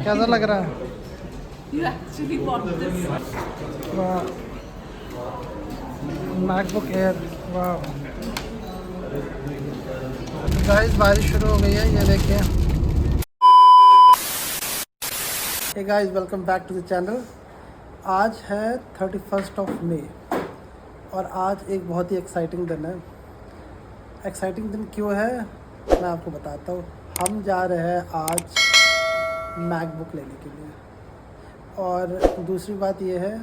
कैसा लग रहा है? You actually bought this. वाह, मैकबुक एयर, वाह। गाइस बारिश शुरू हो गई है, ये देखिए। Hey guys, welcome back to the channel. आज है 31 मई और आज एक बहुत ही एक्साइटिंग दिन है। एक्साइटिंग दिन क्यों है मैं आपको बताता हूँ। हम जा रहे हैं आज मैकबुक लेने के लिए, और दूसरी बात ये है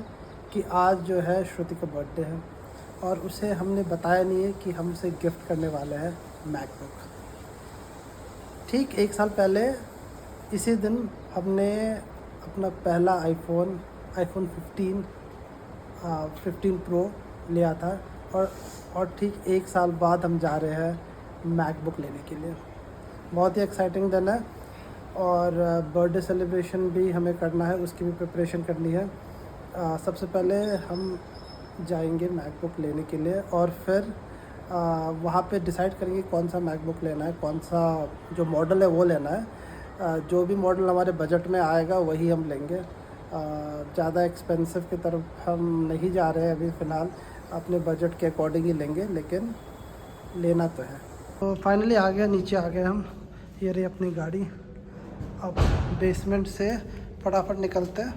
कि आज जो है श्रुति का बर्थडे है और उसे हमने बताया नहीं है कि हम उसे गिफ्ट करने वाले हैं मैकबुक। ठीक 1 साल पहले इसी दिन हमने अपना पहला आईफोन 15 प्रो लिया था, और ठीक 1 साल बाद हम जा रहे हैं मैकबुक लेने के लिए। बहुत ही एक्साइटिंग दिन है, और बर्थडे सेलिब्रेशन भी हमें करना है, उसकी भी प्रिपरेशन करनी है। सबसे पहले हम जाएंगे मैकबुक लेने के लिए, और फिर वहाँ पे डिसाइड करेंगे कौन सा मैकबुक लेना है, कौन सा जो मॉडल है वो लेना है। जो भी मॉडल हमारे बजट में आएगा वही हम लेंगे। ज़्यादा एक्सपेंसिव की तरफ हम नहीं जा रहे हैं अभी फ़िलहाल, अपने बजट के अकॉर्डिंग ही लेंगे, लेकिन लेना तो है। तो फाइनली आ गए, नीचे आ गए हम। ये रही अपनी गाड़ी। अब बेसमेंट से फटाफट निकलते हैं।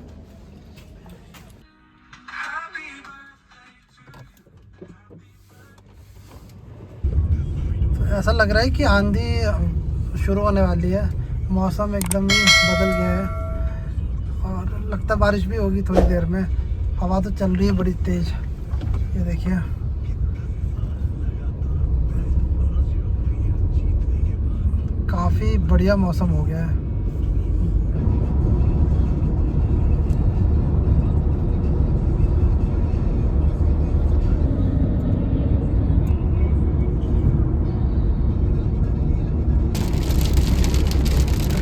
तो ऐसा लग रहा है कि आंधी शुरू होने वाली है, मौसम एकदम ही बदल गया है और लगता बारिश भी होगी थोड़ी देर में। हवा तो चल रही है बड़ी तेज़, ये देखिए। काफ़ी बढ़िया मौसम हो गया है।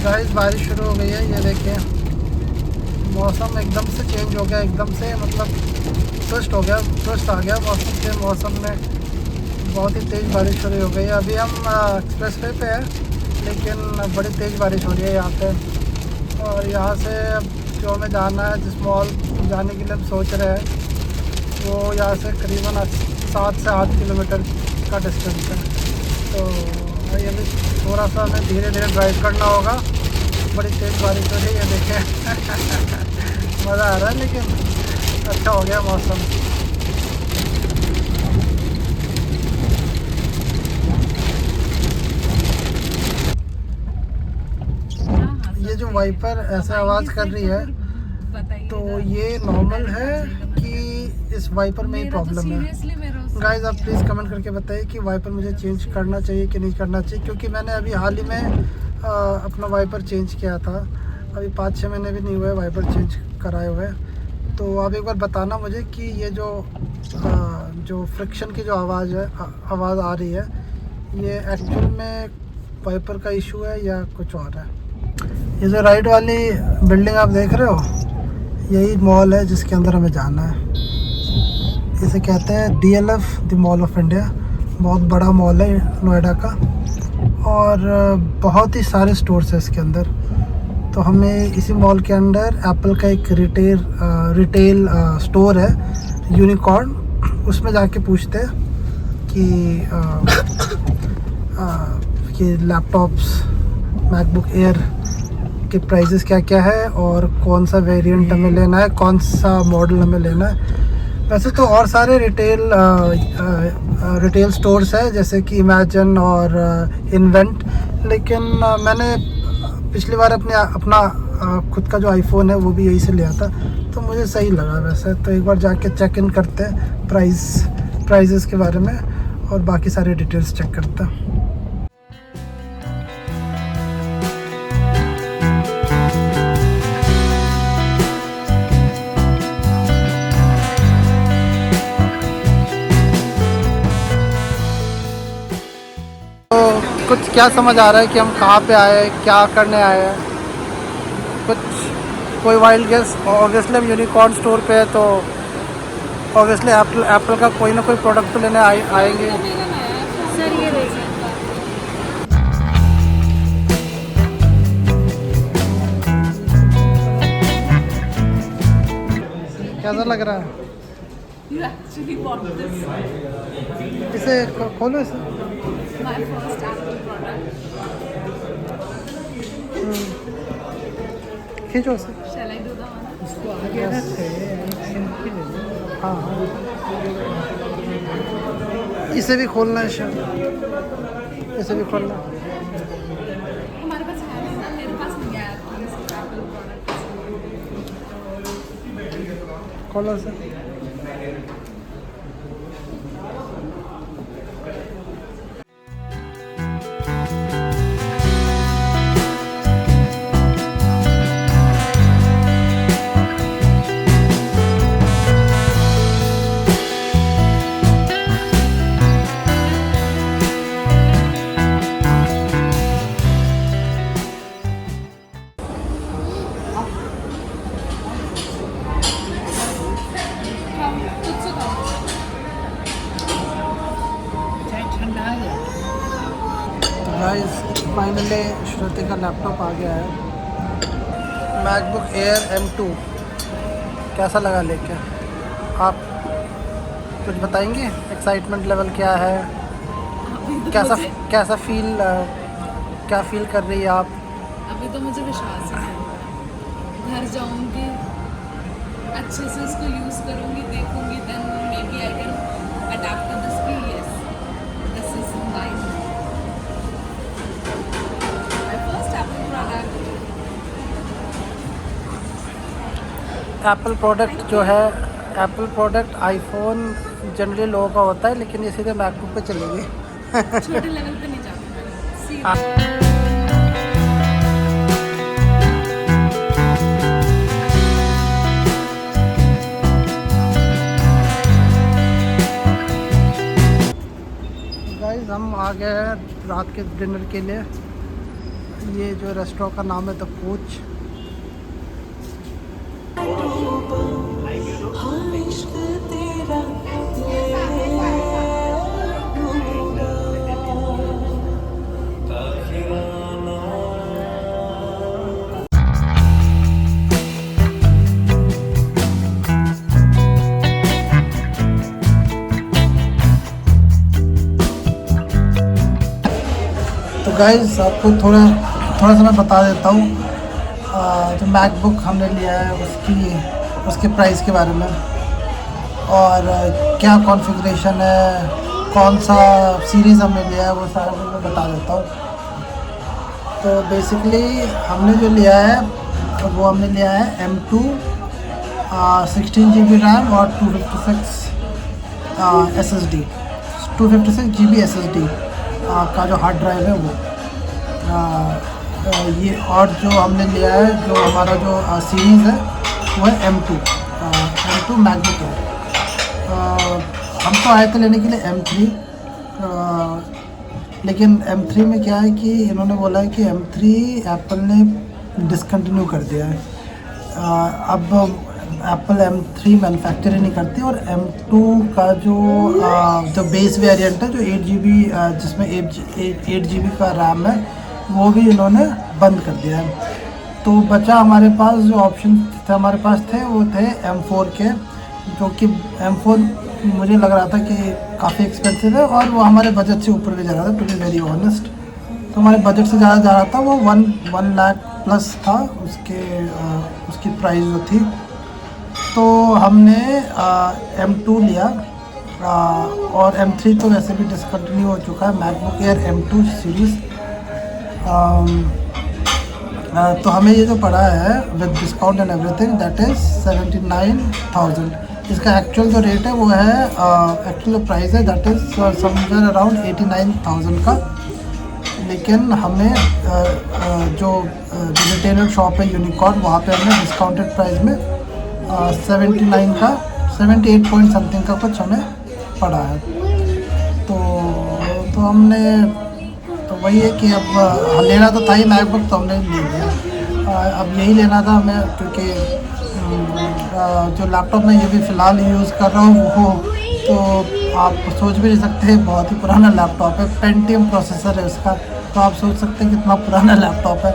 गाइस बारिश शुरू हो गई है, ये देखिए। मौसम एकदम से चेंज हो गया, एकदम से मतलब ट्विस्ट आ गया मौसम के। मौसम में बहुत ही तेज़ बारिश शुरू हो गई है। अभी हम एक्सप्रेस वे पे हैं, लेकिन बड़ी तेज़ बारिश हो रही है यहाँ पे। और यहाँ से जो हमें जाना है, जिस मॉल जाने के लिए हम सोच रहे हैं, वो यहाँ से करीबन 7 से 8 किलोमीटर का डिस्टेंस है। तो ये भी थोड़ा सा हमें धीरे धीरे ड्राइव करना होगा। बड़ी तेज़ बारिश हो रही है, देखें। मज़ा आ रहा है, लेकिन अच्छा हो गया मौसम। ये जो वाइपर ऐसे आवाज़ कर रही है, तो ये नॉर्मल है कि इस वाइपर में ही प्रॉब्लम है? गाइस आप प्लीज़ कमेंट करके बताइए कि वाइपर मुझे चेंज करना चाहिए कि नहीं करना चाहिए, क्योंकि मैंने अभी हाल ही में अपना वाइपर चेंज किया था। अभी 5-6 महीने भी नहीं हुए वाइपर चेंज कराए हुए। तो आप एक बार बताना मुझे कि ये जो फ्रिक्शन की जो आवाज़ आ रही है, ये एक्चुअल में वाइपर का इशू है या कुछ और है। ये जो राइट वाली बिल्डिंग आप देख रहे हो, यही मॉल है जिसके अंदर हमें जाना है। इसे कहते हैं DLF, the mall of India. बहुत बड़ा मॉल है नोएडा का, और बहुत ही सारे स्टोर्स हैं इसके अंदर। तो हमें इसी मॉल के अंदर एप्पल का एक रिटेल स्टोर है, यूनिकॉर्न। उसमें जाके पूछते हैं कि लैपटॉप्स मैकबुक एयर के प्राइसेस क्या क्या है, और कौन सा वेरिएंट हमें लेना है, कौन सा मॉडल हमें लेना है। वैसे तो और सारे रिटेल स्टोर्स हैं, जैसे कि इमेजिन और इन्वेंट, लेकिन मैंने पिछली बार अपना खुद का जो आईफोन है वो भी यहीं से लिया था, तो मुझे सही लगा वैसे। तो एक बार जाके चेक इन करते हैं प्राइसेस के बारे में, और बाकी सारे डिटेल्स चेक करते हैं। कुछ क्या समझ आ रहा है कि हम कहाँ पे आए हैं, क्या करने आए हैं, कुछ कोई वाइल्ड गेस। ऑब्वियसली हम यूनिकॉर्न स्टोर पे है, तो ऑब्वियसली एप्पल का कोई ना कोई प्रोडक्ट तो लेने आएंगे। सर ये देखिए, कैसा लग रहा है? You actually bought this. इसे खोलो इसे। My first Apple product. खींचो उसे। Shall I do the honor? इसको आगे रखे हाँ इसे भी खोलना है शायद, इसे भी खोलना। हमारे पास है नहीं ना, मेरे पास नहीं आया था Apple product. खोलो इसे। तुझसे कहो। चाय ठंडा आ गया। गाइस फाइनली श्रुति का लैपटॉप आ गया है, मैकबुक एयर M2। कैसा लगा लेके? आप कुछ बताएंगे? एक्साइटमेंट लेवल क्या है? अभी तो कैसा मुझे- कैसा क्या फील कर रही है आप? अभी तो मुझे विश्वास ही नहीं हो रहा। घर जाऊंगी, अच्छे से इसको यूज़ करूंगी, देखूंगी, then maybe I can adapt to this की yes this is my first Apple product. Apple product जो है, एप्पल प्रोडक्ट आईफोन जनरली लोगों का होता है, लेकिन ये सीधे मैकबुक पे चलेगी। छोटे लेवल पे नहीं जाते। हाँ। गाइस हम आ गए हैं रात के डिनर के लिए। ये जो रेस्टोरेंट का नाम है द कोच। तो गाइस आपको थोड़ा सा मैं बता देता हूँ जो मैकबुक हमने लिया है उसके प्राइस के बारे में, और क्या कॉन्फ़िगरेशन है, कौन सा सीरीज़ हमने लिया है, वो सारा कुछ मैं बता देता हूँ। तो बेसिकली हमने जो लिया है वो हमने लिया है M2 16 GB रैम और 256 SSD 256 GB SSD का जो हार्ड ड्राइव है वो ये, और जो हमने लिया है जो हमारा जो सीरीज़ है वो है M2 मैकबुक है। हम तो आए थे लेने के लिए M3, लेकिन M3 में क्या है कि इन्होंने बोला है कि M3 एप्पल ने डिसकंटिन्यू कर दिया है। अब एप्पल M3 मैन्युफैक्चर ही नहीं करती, और M2 का जो बेस वेरिएंट है जो 8 GB जिसमें 8 GB का रैम है वो भी इन्होंने बंद कर दिया है। तो बचा हमारे पास जो ऑप्शन थे हमारे पास थे वो थे M4 के, जो कि M4 मुझे लग रहा था कि काफ़ी एक्सपेंसिव है और वो हमारे बजट से ऊपर भी जा रहा था, टू बी वेरी ऑनेस्ट। तो हमारे बजट से ज़्यादा जा रहा था, वो 1 लाख प्लस था उसकी प्राइस जो थी। तो हमने M2 लिया, और M3 तो वैसे भी डिसकंटिन्यू हो चुका है, मैकबुक एयर M2 सीरीज़। तो हमें ये जो पड़ा है with discount and everything that is 79,000। इसका एक्चुअल जो रेट है वो है, एक्चुअल जो प्राइस है दैट इज़ समवेयर अराउंड 89,000 का। लेकिन हमें जो रिटेलर शॉप है यूनिकॉर्न, वहाँ पे हमने डिस्काउंटेड प्राइस में 79 का 78 पॉइंट समथिंग का कुछ हमें पड़ा है। तो हमने तो वही है कि अब लेना तो था ही मैकबुक, तो हमने ले लिया। अब यही लेना था हमें, क्योंकि जो लैपटॉप में ये भी फ़िलहाल यूज़ कर रहा हूँ वो तो आप सोच भी नहीं सकते, बहुत ही पुराना लैपटॉप है, पेंटियम प्रोसेसर है उसका, तो आप सोच सकते हैं कितना पुराना लैपटॉप है।